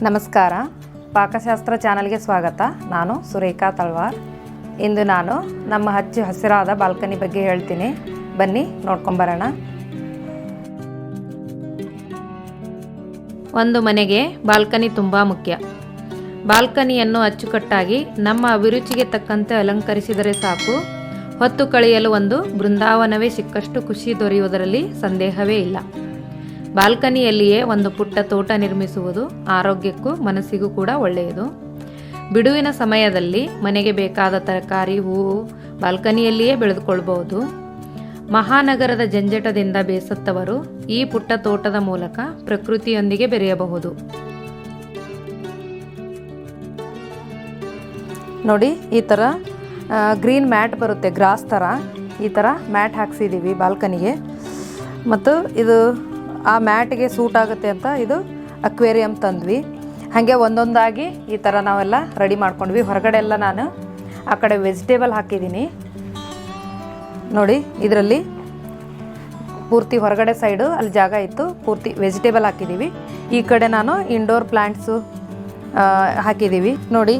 ನಮಸ್ಕಾರ, ಪಾಕಶಾಸ್ತ್ರ ಚಾನಲ್ಗೆ ಸ್ವಾಗತ. ನಾನು ಸುರೇಖಾ ತಳವಾರ್. ಇಂದು ನಾನು ನಮ್ಮ ಹಚ್ಚ ಹಸಿರಾದ ಬಾಲ್ಕನಿ ಬಗ್ಗೆ ಹೇಳ್ತೀನಿ. ಬನ್ನಿ ನೋಡ್ಕೊಂಬರೋಣ. ಒಂದು ಮನೆಗೆ ಬಾಲ್ಕನಿ ತುಂಬ ಮುಖ್ಯ. ಬಾಲ್ಕನಿಯನ್ನು ಅಚ್ಚುಕಟ್ಟಾಗಿ ನಮ್ಮ ಅಭಿರುಚಿಗೆ ತಕ್ಕಂತೆ ಅಲಂಕರಿಸಿದರೆ ಸಾಕು, ಹೊತ್ತು ಕಳೆಯಲು ಒಂದು ಬೃಂದಾವನವೇ ಸಿಕ್ಕಷ್ಟು ಖುಷಿ ದೊರೆಯುವುದರಲ್ಲಿ ಸಂದೇಹವೇ ಇಲ್ಲ. ಬಾಲ್ಕನಿಯಲ್ಲಿಯೇ ಒಂದು ಪುಟ್ಟ ತೋಟ ನಿರ್ಮಿಸುವುದು ಆರೋಗ್ಯಕ್ಕೂ ಮನಸ್ಸಿಗೂ ಕೂಡ ಒಳ್ಳೆಯದು. ಬಿಡುವಿನ ಸಮಯದಲ್ಲಿ ಮನೆಗೆ ಬೇಕಾದ ತರಕಾರಿ, ಹೂವು ಬಾಲ್ಕನಿಯಲ್ಲಿಯೇ ಬೆಳೆದುಕೊಳ್ಬಹುದು. ಮಹಾನಗರದ ಜಂಜಟದಿಂದ ಬೇಸತ್ತವರು ಈ ಪುಟ್ಟ ತೋಟದ ಮೂಲಕ ಪ್ರಕೃತಿಯೊಂದಿಗೆ ಬೆರೆಯಬಹುದು. ನೋಡಿ, ಈ ಥರ ಗ್ರೀನ್ ಮ್ಯಾಟ್ ಬರುತ್ತೆ, ಗ್ರಾಸ್ ಥರ. ಈ ಥರ ಮ್ಯಾಟ್ ಹಾಕ್ಸಿದ್ದೀವಿ ಬಾಲ್ಕನಿಗೆ. ಮತ್ತು ಇದು ಆ ಮ್ಯಾಟ್ಗೆ ಸೂಟ್ ಆಗುತ್ತೆ ಅಂತ ಇದು ಅಕ್ವೇರಿಯಂ ತಂದ್ವಿ. ಹಾಗೆ ಒಂದೊಂದಾಗಿ ಈ ಥರ ನಾವೆಲ್ಲ ರೆಡಿ ಮಾಡ್ಕೊಂಡ್ವಿ. ಹೊರಗಡೆ ಎಲ್ಲ ನಾನು ಆ ಕಡೆ ವೆಜಿಟೇಬಲ್ ಹಾಕಿದ್ದೀನಿ. ನೋಡಿ, ಇದರಲ್ಲಿ ಪೂರ್ತಿ ಹೊರಗಡೆ ಸೈಡು ಅಲ್ಲಿ ಜಾಗ ಇತ್ತು, ಪೂರ್ತಿ ವೆಜಿಟೇಬಲ್ ಹಾಕಿದ್ದೀವಿ. ಈ ಕಡೆ ನಾನು ಇಂಡೋರ್ ಪ್ಲ್ಯಾಂಟ್ಸು ಹಾಕಿದ್ದೀವಿ. ನೋಡಿ,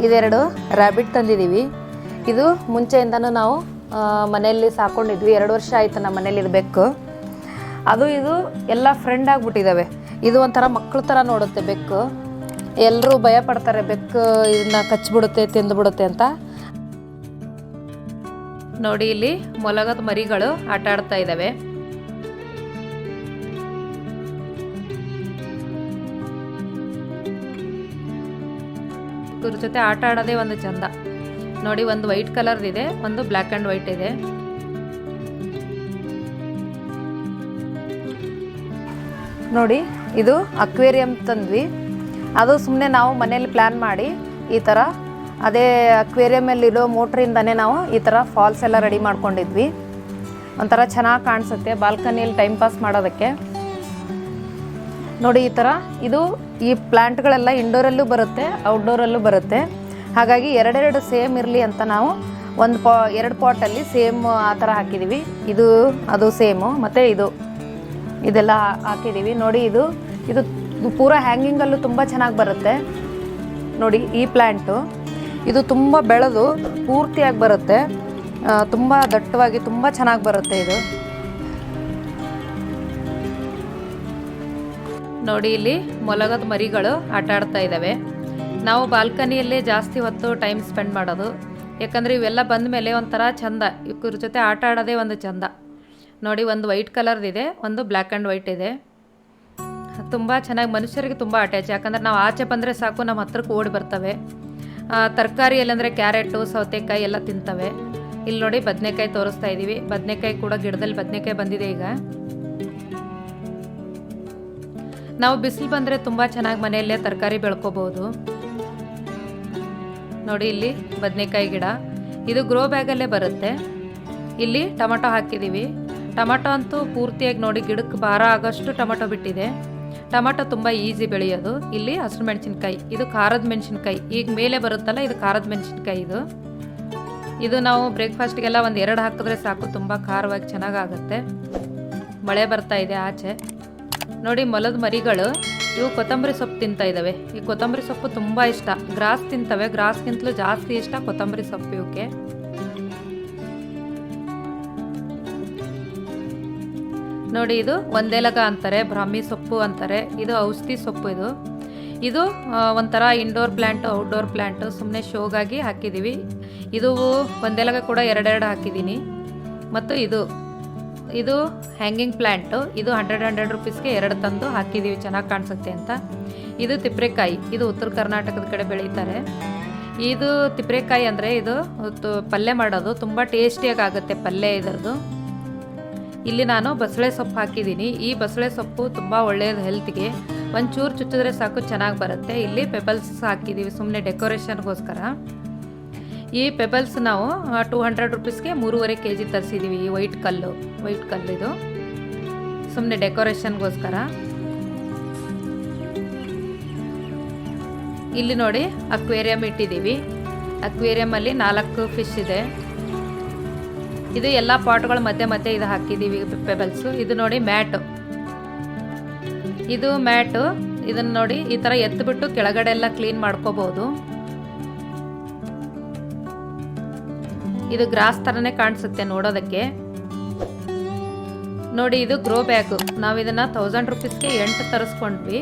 ಇದೆರಡು ರ್ಯಾಬಿಟ್ ತಂದಿದ್ದೀವಿ. ಇದು ಮುಂಚೆಯಿಂದನೂ ನಾವು ಮನೆಯಲ್ಲಿ ಸಾಕೊಂಡಿದ್ವಿ. 2 ವರ್ಷ ಆಯಿತು ನಮ್ಮ ಮನೇಲಿ ಇದು ಬೆಕ್ಕು. ಅದು ಇದು ಎಲ್ಲ ಫ್ರೆಂಡ್ ಆಗಿಬಿಟ್ಟಿದ್ದಾವೆ. ಇದು ಒಂಥರ ಮಕ್ಕಳ ಥರ ನೋಡುತ್ತೆ ಬೆಕ್ಕು. ಎಲ್ಲರೂ ಭಯ ಪಡ್ತಾರೆ ಬೆಕ್ಕು ಇದನ್ನ ಕಚ್ಚಿಬಿಡುತ್ತೆ, ತಿಂದುಬಿಡುತ್ತೆ ಅಂತ. ನೋಡಿ, ಇಲ್ಲಿ ಮೊಲಗದ ಮರಿಗಳು ಆಟ ಆಡ್ತಾ ಇದ್ದಾವೆ. ಇವ್ರ ಜೊತೆ ಆಟ ಆಡೋದೇ ಒಂದು ಚಂದ. ನೋಡಿ, ಒಂದು ವೈಟ್ ಕಲರ್ದಿದೆ, ಒಂದು ಬ್ಲ್ಯಾಕ್ ಆ್ಯಂಡ್ ವೈಟ್ ಇದೆ. ನೋಡಿ, ಇದು ಅಕ್ವೇರಿಯಂ ತಂದ್ವಿ. ಅದು ಸುಮ್ಮನೆ ನಾವು ಮನೇಲಿ ಪ್ಲ್ಯಾನ್ ಮಾಡಿ ಈ ಥರ ಅದೇ ಅಕ್ವೇರಿಯಮಲ್ಲಿರೋ ಮೋಟ್ರಿಂದನೇ ನಾವು ಈ ಥರ ಫಾಲ್ಸ್ ಎಲ್ಲ ರೆಡಿ ಮಾಡ್ಕೊಂಡಿದ್ವಿ. ಒಂಥರ ಚೆನ್ನಾಗಿ ಕಾಣಿಸುತ್ತೆ ಬಾಲ್ಕನಿಯಲ್ಲಿ ಟೈಮ್ ಪಾಸ್ ಮಾಡೋದಕ್ಕೆ. ನೋಡಿ, ಈ ಥರ ಇದು ಈ ಪ್ಲ್ಯಾಂಟ್ಗಳೆಲ್ಲ ಇಂಡೋರಲ್ಲೂ ಬರುತ್ತೆ, ಔಟ್ಡೋರಲ್ಲೂ ಬರುತ್ತೆ. ಹಾಗಾಗಿ ಎರಡೆರಡು ಸೇಮ್ ಇರಲಿ ಅಂತ ನಾವು ಎರಡು ಪಾಟಲ್ಲಿ ಸೇಮ್ ಆ ಥರ ಹಾಕಿದ್ದೀವಿ. ಇದು ಅದು ಸೇಮು, ಮತ್ತು ಇದೆಲ್ಲ ಹಾಕಿದ್ದೀವಿ. ನೋಡಿ, ಇದು ಪೂರ ಹ್ಯಾಂಗಿಂಗಲ್ಲೂ ತುಂಬ ಚೆನ್ನಾಗಿ ಬರುತ್ತೆ. ನೋಡಿ, ಈ ಪ್ಲ್ಯಾಂಟು ಇದು ತುಂಬ ಬೆಳೆದು ಪೂರ್ತಿಯಾಗಿ ಬರುತ್ತೆ, ತುಂಬ ದಟ್ಟವಾಗಿ ತುಂಬ ಚೆನ್ನಾಗಿ ಬರುತ್ತೆ ಇದು. ನೋಡಿ, ಇಲ್ಲಿ ಮೊಲಗದ ಮರಿಗಳು ಆಟ ಆಡ್ತಾ ಇದ್ದಾವೆ. ನಾವು ಬಾಲ್ಕನಿಯಲ್ಲೇ ಜಾಸ್ತಿ ಹೊತ್ತು ಟೈಮ್ ಸ್ಪೆಂಡ್ ಮಾಡೋದು. ಯಾಕಂದರೆ ಇವೆಲ್ಲ ಬಂದ ಮೇಲೆ ಒಂಥರ ಚಂದ, ಇವ್ರ ಜೊತೆ ಆಟ ಆಡೋದೇ ಒಂದು ಚಂದ. ನೋಡಿ, ಒಂದು ವೈಟ್ ಕಲರ್ದಿದೆ, ಒಂದು ಬ್ಲ್ಯಾಕ್ ಆ್ಯಂಡ್ ವೈಟ್ ಇದೆ. ತುಂಬ ಚೆನ್ನಾಗಿ ಮನುಷ್ಯರಿಗೆ ತುಂಬ ಅಟ್ಯಾಚ್. ಯಾಕಂದರೆ ನಾವು ಆಚೆ ಬಂದರೆ ಸಾಕು ನಮ್ಮ ಹತ್ರಕ್ಕೆ ಓಡಿ ಬರ್ತವೆ. ತರಕಾರಿಯಲ್ಲಿ ಅಂದರೆ ಕ್ಯಾರೆಟು, ಸೌತೆಕಾಯಿ ಎಲ್ಲ ತಿಂತವೆ. ಇಲ್ಲಿ ನೋಡಿ, ಬದನೆಕಾಯಿ ತೋರಿಸ್ತಾ ಇದ್ದೀವಿ. ಬದನೆಕಾಯಿ ಕೂಡ ಗಿಡದಲ್ಲಿ ಬದನೆಕಾಯಿ ಬಂದಿದೆ ಈಗ. ನಾವು ಬಿಸಿಲು ಬಂದರೆ ತುಂಬ ಚೆನ್ನಾಗಿ ಮನೆಯಲ್ಲೇ ತರಕಾರಿ ಬೆಳ್ಕೋಬೋದು. ನೋಡಿ, ಇಲ್ಲಿ ಬದನೆಕಾಯಿ ಗಿಡ, ಇದು ಗ್ರೋ ಬ್ಯಾಗಲ್ಲೇ ಬರುತ್ತೆ. ಇಲ್ಲಿ ಟೊಮಟೊ ಹಾಕಿದ್ದೀವಿ. ಟೊಮಟೊ ಅಂತೂ ಪೂರ್ತಿಯಾಗಿ ನೋಡಿ ಗಿಡಕ್ಕೆ ಭಾರ ಆಗೋಷ್ಟು ಟೊಮಟೊ ಬಿಟ್ಟಿದೆ. ಟೊಮಟೊ ತುಂಬ ಈಸಿ ಬೆಳೆಯೋದು. ಇಲ್ಲಿ ಹಸಿರು ಮೆಣಸಿನ್ಕಾಯಿ, ಇದು ಖಾರದ ಮೆಣಸಿನ್ಕಾಯಿ, ಈಗ ಮೇಲೆ ಬರುತ್ತಲ್ಲ ಇದು ಖಾರದ ಮೆಣಸಿನ್ಕಾಯಿ. ಇದು ನಾವು ಬ್ರೇಕ್ಫಾಸ್ಟ್ಗೆಲ್ಲ ಒಂದು 2 ಹಾಕಿದ್ರೆ ಸಾಕು, ತುಂಬ ಖಾರವಾಗಿ ಚೆನ್ನಾಗಾಗುತ್ತೆ. ಮಳೆ ಬರ್ತಾ ಇದೆ ಆಚೆ. ನೋಡಿ, ಮೊಲದ ಮರಿಗಳು ಇವು ಕೊತ್ತಂಬರಿ ಸೊಪ್ಪು ತಿಂತಾ ಇದ್ದಾವೆ. ಈ ಕೊತ್ತಂಬರಿ ಸೊಪ್ಪು ತುಂಬ ಇಷ್ಟ. ಗ್ರಾಸ್ ತಿಂತವೆ, ಗ್ರಾಸ್ಗಿಂತಲೂ ಜಾಸ್ತಿ ಇಷ್ಟ ಕೊತ್ತಂಬರಿ ಸೊಪ್ಪು ಇವಕ್ಕೆ. ನೋಡಿ, ಇದು ಒಂದೆಲಗ ಅಂತಾರೆ, ಬ್ರಾಹ್ಮಿ ಸೊಪ್ಪು ಅಂತಾರೆ. ಇದು ಔಷಧಿ ಸೊಪ್ಪು. ಇದು ಒಂಥರ ಇಂಡೋರ್ ಪ್ಲ್ಯಾಂಟು, ಔಟ್ಡೋರ್ ಪ್ಲ್ಯಾಂಟು. ಸುಮ್ಮನೆ ಶೋಗಾಗಿ ಹಾಕಿದ್ದೀವಿ. ಇದು ಒಂದೆಲಗ ಕೂಡ 2 ಹಾಕಿದ್ದೀನಿ. ಮತ್ತು ಇದು ಹ್ಯಾಂಗಿಂಗ್ ಪ್ಲ್ಯಾಂಟು. ಇದು 100 ರೂಪೀಸ್ಗೆ 2 ತಂದು ಹಾಕಿದ್ದೀವಿ, ಚೆನ್ನಾಗಿ ಕಾಣಿಸುತ್ತೆ ಅಂತ. ಇದು ತಿಪ್ರೆಕಾಯಿ, ಇದು ಉತ್ತರ ಕರ್ನಾಟಕದ ಕಡೆ ಬೆಳೀತಾರೆ. ಇದು ತಿಪ್ರೆಕಾಯಿ ಅಂದರೆ ಇದು ಪಲ್ಯ ಮಾಡೋದು, ತುಂಬ ಟೇಸ್ಟಿಯಾಗಿ ಆಗುತ್ತೆ ಪಲ್ಯ ಇದರದು. ಇಲ್ಲಿ ನಾನು ಬಸಳೆ ಸೊಪ್ಪು ಹಾಕಿದ್ದೀನಿ. ಈ ಬಸಳೆ ಸೊಪ್ಪು ತುಂಬ ಒಳ್ಳೆಯದು ಹೆಲ್ತ್ಗೆ. ಒಂಚೂರು ಚುಚ್ಚಿದ್ರೆ ಸಾಕು ಚೆನ್ನಾಗಿ ಬರುತ್ತೆ. ಇಲ್ಲಿ ಪೆಬಲ್ಸ್ ಹಾಕಿದ್ದೀವಿ ಸುಮ್ಮನೆ ಡೆಕೋರೇಷನ್ಗೋಸ್ಕರ. ಈ ಪೆಬಲ್ಸ್ ನಾವು 200 ರೂಪೀಸ್ಗೆ 3.5 kg ತರಿಸಿದ್ದೀವಿ. ಈ ವೈಟ್ ಕಲ್ಲು ಇದು ಸುಮ್ಮನೆ ಡೆಕೋರೇಷನ್ಗೋಸ್ಕರ. ಇಲ್ಲಿ ನೋಡಿ, ಅಕ್ವೇರಿಯಂ ಇಟ್ಟಿದ್ದೀವಿ. ಅಕ್ವೇರಿಯಮಲ್ಲಿ 4 ಫಿಶ್ ಇದೆ. ಇದು ಎಲ್ಲ ಪಾಟ್ಗಳ ಮಧ್ಯೆ ಇದು ಹಾಕಿದ್ದೀವಿ ಪೆಬಲ್ಸು. ಇದು ನೋಡಿ ಮ್ಯಾಟು, ಇದು ಮ್ಯಾಟು ಇದನ್ನು ನೋಡಿ ಈ ಥರ ಎತ್ತಿಬಿಟ್ಟು ಕೆಳಗಡೆ ಎಲ್ಲ ಕ್ಲೀನ್ ಮಾಡ್ಕೋಬೋದು. ಇದು ಗ್ರಾಸ್ ಥರನೇ ಕಾಣಿಸುತ್ತೆ ನೋಡೋದಕ್ಕೆ. ನೋಡಿ ಇದು ಗ್ರೋ ಬ್ಯಾಗು. ನಾವು ಇದನ್ನು 1000 ರೂಪೀಸ್ಗೆ 8 ತರಿಸ್ಕೊಂಡ್ವಿ.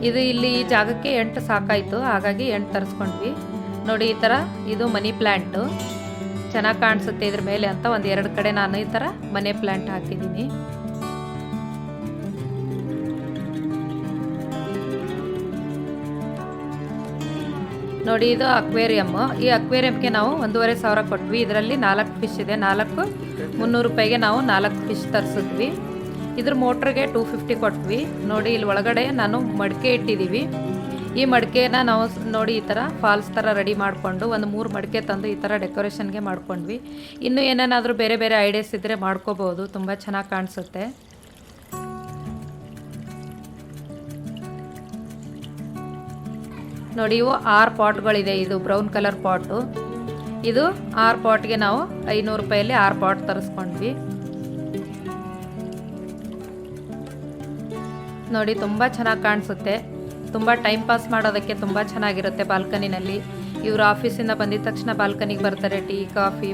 ಇದು ಇಲ್ಲಿ ಈ ಜಾಗಕ್ಕೆ 8 ಸಾಕಾಯಿತು, ಹಾಗಾಗಿ 8 ತರಿಸ್ಕೊಂಡ್ವಿ. ನೋಡಿ ಈ ಥರ ಇದು ಮನಿ ಪ್ಲ್ಯಾಂಟು ಚೆನ್ನಾಗಿ ಕಾಣಿಸುತ್ತೆ ಇದ್ರ ಮೇಲೆ ಅಂತ ಒಂದು 2 ಕಡೆ ನಾನು ಈ ಥರ ಮನಿ ಪ್ಲ್ಯಾಂಟ್ ಹಾಕಿದ್ದೀನಿ. ನೋಡಿ ಇದು ಅಕ್ವೇರಿಯಮ್. ಈ ಅಕ್ವೇರಿಯಮ್ಗೆ ನಾವು 1500 ಕೊಟ್ವಿ. ಇದರಲ್ಲಿ 4 ಫಿಶ್ ಇದೆ. 4 300 ರೂಪಾಯಿಗೆ ನಾವು 4 ಫಿಶ್ ತರಿಸಿದ್ವಿ. ಇದ್ರ ಮೋಟ್ರಿಗೆ 250 ಕೊಟ್ವಿ. ನೋಡಿ ಇಲ್ಲಿ ಒಳಗಡೆ ನಾನು ಮಡಿಕೆ ಇಟ್ಟಿದ್ದೀವಿ. ಈ ಮಡಿಕೆನ ನಾವು ನೋಡಿ ಈ ಥರ ಫಾಲ್ಸ್ ಥರ ರೆಡಿ ಮಾಡಿಕೊಂಡು ಒಂದು 3 ಮಡಿಕೆ ತಂದು ಈ ಥರ ಡೆಕೋರೇಷನ್ಗೆ ಮಾಡ್ಕೊಂಡ್ವಿ. ಇನ್ನೂ ಏನೇನಾದರೂ ಬೇರೆ ಬೇರೆ ಐಡಿಯಾಸ್ ಇದ್ದರೆ ಮಾಡ್ಕೋಬೋದು, ತುಂಬ ಚೆನ್ನಾಗಿ ಕಾಣಿಸುತ್ತೆ. ನೋಡಿ ಇವು 6 ಪಾಟ್ಗಳಿದೆ. ಇದು ಬ್ರೌನ್ ಕಲರ್ ಪಾಟು. ಇದು 6 ಪಾಟ್ಗೆ ನಾವು 500 ರೂಪಾಯಲ್ಲಿ 6 ಪಾಟ್ ತರಿಸ್ಕೊಂಡ್ವಿ. ನೋಡಿ ತುಂಬ ಚೆನ್ನಾಗಿ ಕಾಣಿಸುತ್ತೆ. ತುಂಬ ಟೈಮ್ ಪಾಸ್ ಮಾಡೋದಕ್ಕೆ ತುಂಬ ಚೆನ್ನಾಗಿರುತ್ತೆ ಬಾಲ್ಕನಿನಲ್ಲಿ. ಇವರು ಆಫೀಸಿಂದ ಬಂದಿದ ತಕ್ಷಣ ಬಾಲ್ಕನಿಗೆ ಬರ್ತಾರೆ. ಟೀ ಕಾಫಿ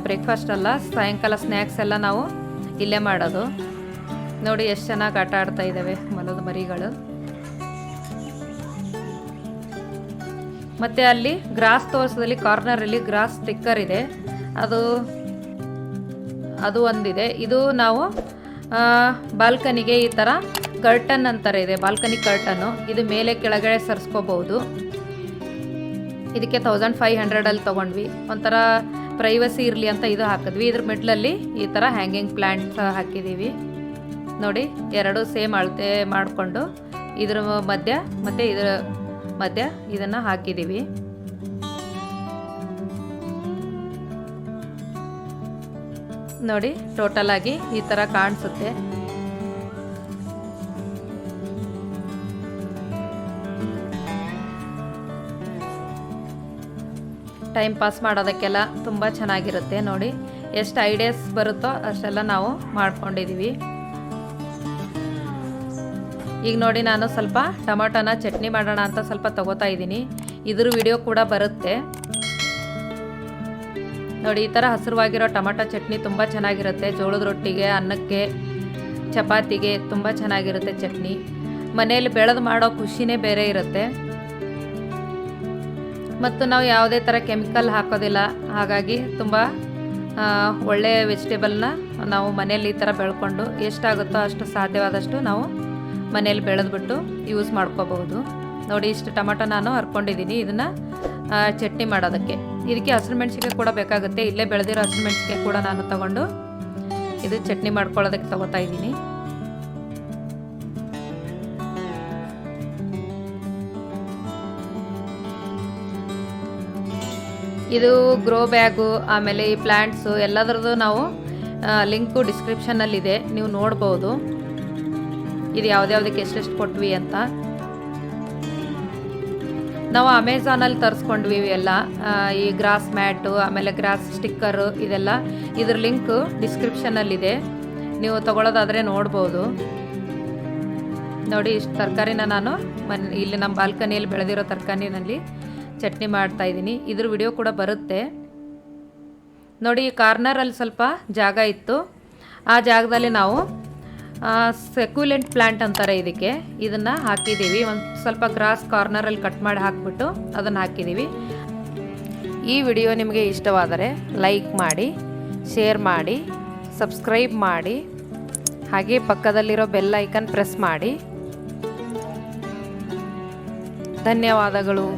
ಬ್ರೇಕ್ಫಾಸ್ಟ್ ಅಲ್ಲ, ಸಾಯಂಕಾಲ ಸ್ನ್ಯಾಕ್ಸ್ ಎಲ್ಲ ನಾವು ಇಲ್ಲೇ ಮಾಡೋದು. ನೋಡಿ ಎಷ್ಟು ಚೆನ್ನಾಗಿ ಆಟ ಆಡ್ತಾ ಇದ್ದಾವೆ ಮೊಲದ ಮರಿಗಳು. ಮತ್ತು ಅಲ್ಲಿ ಗ್ರಾಸ್ ತೋರಿಸೋದಲ್ಲಿ ಕಾರ್ನರಲ್ಲಿ ಗ್ರಾಸ್ ಸ್ಟಿಕ್ಕರ್ ಇದೆ, ಅದು ಒಂದಿದೆ. ಇದು ನಾವು ಬಾಲ್ಕನಿಗೆ ಈ ಥರ ಕರ್ಟನ್ ಅಂತಾರೆ ಇದೆ, ಬಾಲ್ಕನಿ ಕರ್ಟನ್ನು. ಇದು ಮೇಲೆ ಕೆಳಗಡೆ ಸರಿಸ್ಕೋಬಹುದು. ಇದಕ್ಕೆ 1500 ತೊಗೊಂಡ್ವಿ. ಒಂಥರ ಪ್ರೈವಸಿ ಇರಲಿ ಅಂತ ಇದು ಹಾಕಿದ್ವಿ. ಇದ್ರ ಮಿಡ್ಲಲ್ಲಿ ಈ ಥರ ಹ್ಯಾಂಗಿಂಗ್ ಪ್ಲ್ಯಾಂಟ್ಸ್ ಹಾಕಿದ್ದೀವಿ. ನೋಡಿ 2 ಸೇಮ್ ಅಳತೆ ಮಾಡಿಕೊಂಡು ಇದ್ರ ಮಧ್ಯ ಮತ್ತು ಇದರ ಮಧ್ಯ ಇದನ್ನು ಹಾಕಿದ್ದೀವಿ. ನೋಡಿ ಟೋಟಲ್ ಆಗಿ ಈ ಥರ ಕಾಣಿಸುತ್ತೆ. ಟೈಮ್ ಪಾಸ್ ಮಾಡೋದಕ್ಕೆಲ್ಲ ತುಂಬ ಚೆನ್ನಾಗಿರುತ್ತೆ. ನೋಡಿ ಎಷ್ಟು ಐಡಿಯಾಸ್ ಬರುತ್ತೋ ಅಷ್ಟೆಲ್ಲ ನಾವು ಮಾಡ್ಕೊಂಡಿದ್ದೀವಿ. ಈಗ ನೋಡಿ ನಾನು ಸ್ವಲ್ಪ ಟೊಮಾಟೋನ ಚಟ್ನಿ ಮಾಡೋಣ ಅಂತ ಸ್ವಲ್ಪ ತಗೋತಾ ಇದ್ದೀನಿ. ಇದ್ರ ವಿಡಿಯೋ ಕೂಡ ಬರುತ್ತೆ ನೋಡಿ. ಈ ಥರ ಹಸಿರುವಾಗಿರೋ ಟೊಮಾಟೊ ಚಟ್ನಿ ತುಂಬ ಚೆನ್ನಾಗಿರುತ್ತೆ. ಜೋಳದ ರೊಟ್ಟಿಗೆ, ಅನ್ನಕ್ಕೆ, ಚಪಾತಿಗೆ ತುಂಬ ಚೆನ್ನಾಗಿರುತ್ತೆ ಚಟ್ನಿ. ಮನೆಯಲ್ಲಿ ಬೆಳೆದು ಮಾಡೋ ಖುಷಿನೇ ಬೇರೆ ಇರುತ್ತೆ. ಮತ್ತು ನಾವು ಯಾವುದೇ ಥರ ಕೆಮಿಕಲ್ ಹಾಕೋದಿಲ್ಲ, ಹಾಗಾಗಿ ತುಂಬ ಒಳ್ಳೆಯ ವೆಜಿಟೇಬಲ್ನ ನಾವು ಮನೆಯಲ್ಲಿ ಈ ಥರ ಬೆಳ್ಕೊಂಡು ಎಷ್ಟಾಗುತ್ತೋ ಅಷ್ಟು ಸಾಧ್ಯವಾದಷ್ಟು ನಾವು ಮನೇಲಿ ಬೆಳೆದ್ಬಿಟ್ಟು ಯೂಸ್ ಮಾಡ್ಕೋಬಹುದು. ನೋಡಿ ಇಷ್ಟು ಟೊಮೆಟೊ ನಾನು ಹರ್ಕೊಂಡಿದ್ದೀನಿ ಇದನ್ನು ಚಟ್ನಿ ಮಾಡೋದಕ್ಕೆ. ಇದಕ್ಕೆ ಹಸಿರು ಮೆಣಸಿಗೆ ಕೂಡ ಬೇಕಾಗುತ್ತೆ. ಇಲ್ಲೇ ಬೆಳೆದಿರೋ ಹಸಿರು ಮೆಣಸಿಗೆ ಕೂಡ ನಾನು ತಗೊಂಡು ಇದು ಚಟ್ನಿ ಮಾಡ್ಕೊಳ್ಳೋದಕ್ಕೆ ತಗೋತಾ ಇದ್ದೀನಿ. ಇದು ಗ್ರೋ ಬ್ಯಾಗು, ಆಮೇಲೆ ಈ ಪ್ಲ್ಯಾಂಟ್ಸು ಎಲ್ಲದರದ್ದು ನಾವು ಲಿಂಕು ಡಿಸ್ಕ್ರಿಪ್ಷನ್ನಲ್ಲಿದೆ, ನೀವು ನೋಡ್ಬೋದು. ಇದು ಯಾವುದ್ಯಾವುದಕ್ಕೆ ಎಷ್ಟೆಷ್ಟು ಕೊಟ್ವಿ ಅಂತ. ನಾವು ಅಮೆಝಾನಲ್ಲಿ ತರಿಸ್ಕೊಂಡ್ವಿ ಇವೆಲ್ಲ. ಈ ಗ್ರಾಸ್ ಮ್ಯಾಟು, ಆಮೇಲೆ ಗ್ರಾಸ್ ಸ್ಟಿಕ್ಕರು, ಇದೆಲ್ಲ ಇದ್ರ ಲಿಂಕು ಡಿಸ್ಕ್ರಿಪ್ಷನ್ನಲ್ಲಿದೆ, ನೀವು ತಗೊಳ್ಳೋದಾದರೆ ನೋಡ್ಬೋದು. ನೋಡಿ ಇಷ್ಟು ತರಕಾರಿನ ನಾನು ಇಲ್ಲಿ ನಮ್ಮ ಬಾಲ್ಕನಿಯಲ್ಲಿ ಬೆಳೆದಿರೋ ತರಕಾರಿನಲ್ಲಿ ಚಟ್ನಿ ಮಾಡ್ತಾಯಿದ್ದೀನಿ. ಇದ್ರ ವಿಡಿಯೋ ಕೂಡ ಬರುತ್ತೆ ನೋಡಿ. ಈ ಕಾರ್ನರಲ್ಲಿ ಸ್ವಲ್ಪ ಜಾಗ ಇತ್ತು, ಆ ಜಾಗದಲ್ಲಿ ನಾವು ಸೆಕ್ಯುಲೆಂಟ್ ಪ್ಲ್ಯಾಂಟ್ ಅಂತಾರೆ ಇದಕ್ಕೆ, ಇದನ್ನು ಹಾಕಿದ್ದೀವಿ. ಒಂದು ಸ್ವಲ್ಪ ಗ್ರಾಸ್ ಕಾರ್ನರಲ್ಲಿ ಕಟ್ ಮಾಡಿ ಹಾಕಿಬಿಟ್ಟು ಅದನ್ನು ಹಾಕಿದ್ದೀವಿ. ಈ ವಿಡಿಯೋ ನಿಮಗೆ ಇಷ್ಟವಾದರೆ ಲೈಕ್ ಮಾಡಿ, ಶೇರ್ ಮಾಡಿ, ಸಬ್ಸ್ಕ್ರೈಬ್ ಮಾಡಿ, ಹಾಗೆ ಪಕ್ಕದಲ್ಲಿರೋ ಬೆಲ್ ಐಕನ್ ಪ್ರೆಸ್ ಮಾಡಿ. ಧನ್ಯವಾದಗಳು.